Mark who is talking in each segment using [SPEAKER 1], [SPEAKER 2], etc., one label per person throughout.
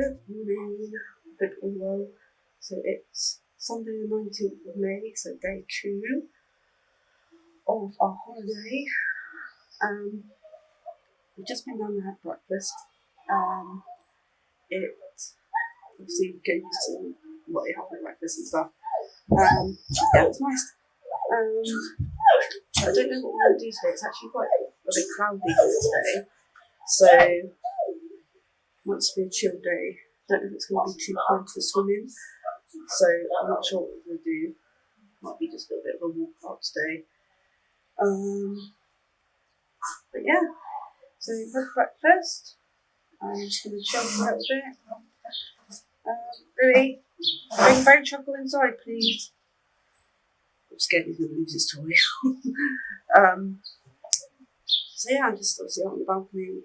[SPEAKER 1] Good morning, good all well. So it's Sunday the 19th of May, so day 2 of our holiday. We've just been down and had breakfast. It obviously goes to what you have for breakfast and stuff. Yeah, it was nice. I don't know what we're going to do today. It's actually quite a bit cloudy today, so it wants to be a chill day. I don't know if it's going to be too cold for swimming, so I'm not sure what we're going to do. Might be just a little bit of a walk out today. But yeah, so we've had breakfast. I'm just going to chill for a little bit. Lily, bring Bone Chuckle inside, please. I'm scared he's going to lose his toy. So yeah, I'm just obviously out on the balcony,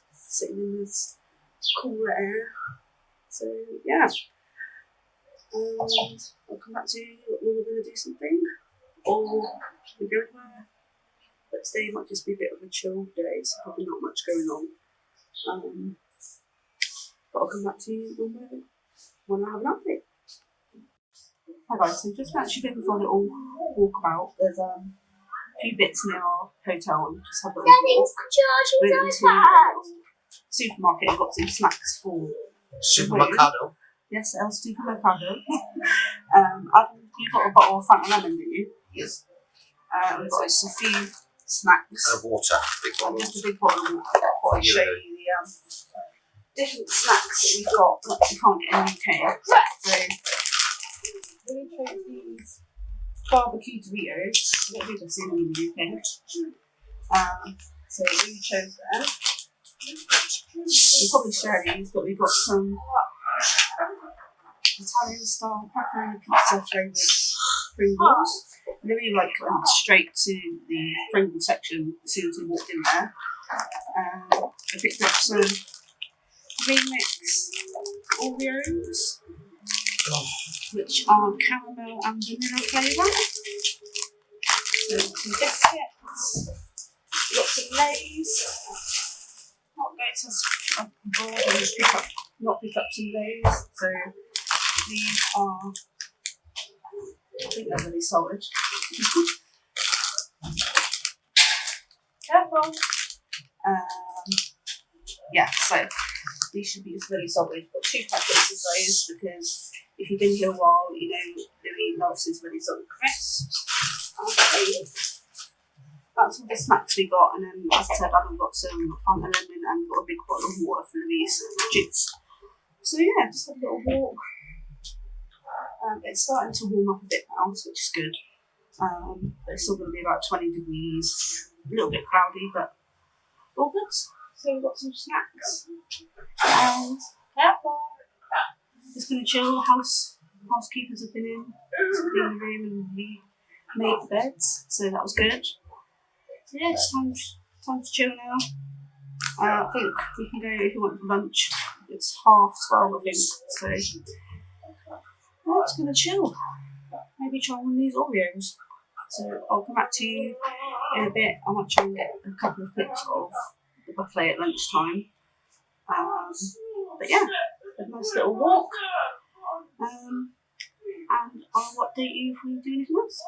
[SPEAKER 1] sitting in this cooler air. So yeah, and I'll come back to you when we're going to do something, or we go anywhere. But today might just be a bit of a chill day, so probably not much going on. But I'll come back to you when I have an update. Hi guys, so just actually been for a little walkabout. There's a few bits near our hotel and just have a little walk. Went into a supermarket and got some snacks for
[SPEAKER 2] Supermercado.
[SPEAKER 1] Yes, El Supermercado. You got a bottle of Fanta Lemon, didn't you?
[SPEAKER 2] Yes.
[SPEAKER 1] We've got just a few snacks.
[SPEAKER 2] And water, big bottle.
[SPEAKER 1] Just a big bottle of water. I thought I'd show you the different snacks that we've got that you can't get in the UK. So, we chose these barbecue Doritos. I don't think I've seen them in the UK. So we chose them. We'll probably share these, but we've got some Italian style pepperoni pizza flavoured Pringles. And then we went straight to the Pringle section as soon as we walked in there. I picked up some remix Oreos, which are caramel and vanilla flavour. So some biscuits, lots of Lays. Not going to abroad and just not pick up some Lays. So these are, I think they're really solid. Careful. Yeah, so these should be really solid. I've got 2 packets of those because if you've been here a while, you know Louis loves his really solid crisps. That's all the snacks we got, and then as I said, I've got some Fanta Lemon and got a big bottle of water for Louis' juice. So yeah, just have a little walk. It's starting to warm up a bit now, which is good. But it's still going to be about 20 degrees, a little bit cloudy, but all good. So we've got some snacks, and careful. Just going to chill. Housekeepers have been in to clean the room and we made the beds, so that was good. So yeah, it's time to chill now. I think we can go if you want for lunch. It's 12:30, I think. So I'm just going to chill. Maybe try one of these Oreos. So I'll come back to you in a bit. I might try and get a couple of clips of the buffet at lunchtime. But yeah, a nice little walk. And I'll update you if we do anything else.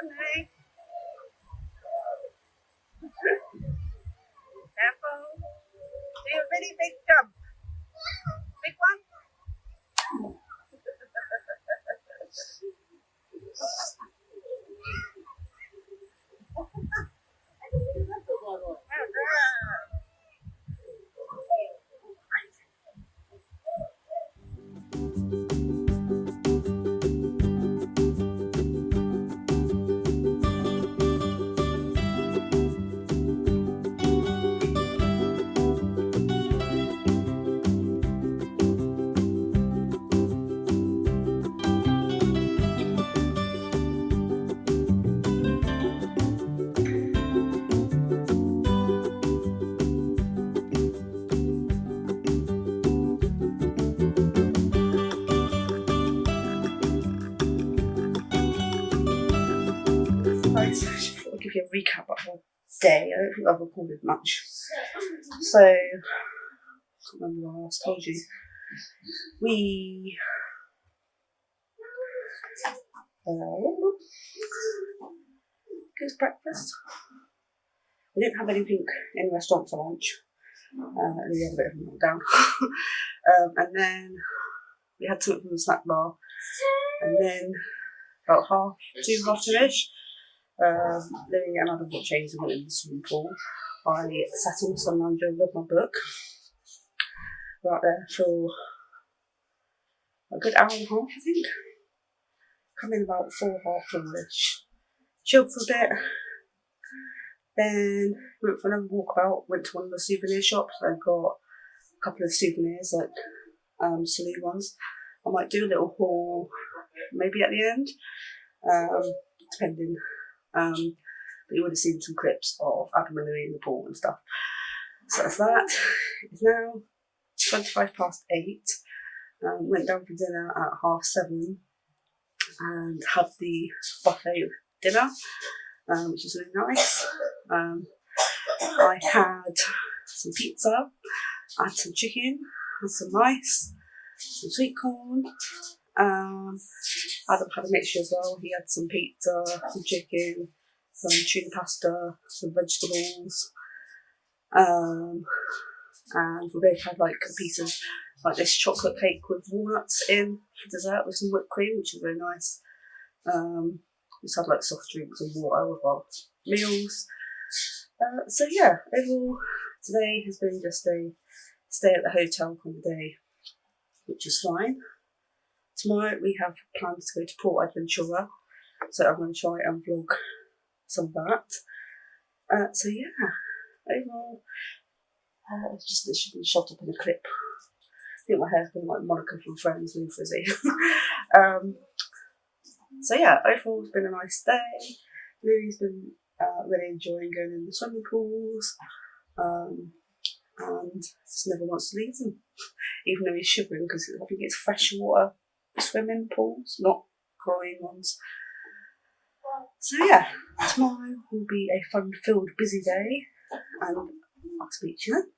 [SPEAKER 1] Louis. Careful. Do a really big jump. Big one. I'll give you a recap of our day. I don't think I've recorded much. So, I can't remember what I last told you. We good breakfast. We didn't have anything in the restaurant for lunch. We had a bit of a meltdown. And then we had something from the snack bar. And then about 2:30ish, Louis and I had changed and went in the swimming pool. I sat on the sun lounger and read my book. Right there for a good hour and a half, I think. Come in about 4:30ish. Chilled for a bit. Then went for another walkabout. Went to one of the souvenir shops. I got a couple of souvenirs, like Salou ones. I might do a little haul maybe at the end, depending. But you would have seen some clips of Adam and Louis in the pool and stuff. So that's that. It's now 8:25. Went down for dinner at 7:30 and had the buffet dinner, which is really nice. I had some pizza, I had some chicken, had some rice, some sweet corn. Adam had a mixture as well. He had some pizza, some chicken, some tuna pasta, some vegetables. And we both had like a piece of like this chocolate cake with walnuts in for dessert with some whipped cream, which is really nice. We just had like soft drinks and water with our meals. So yeah, overall today has been just a stay at the hotel kind of day, which is fine. Tomorrow we have plans to go to Port Adventura, so I'm going to try and vlog some of that. So yeah, overall, it's just it should be shot up in a clip. I think my hair's been like Monica from Friends, really frizzy. So yeah, overall it's been a nice day. Louis been really enjoying going in the swimming pools, and just never wants to leave them, even though he's shivering because I think it's freshwater swimming pools, not chlorine ones. So yeah, tomorrow will be a fun-filled, busy day, and I'll speak to you then.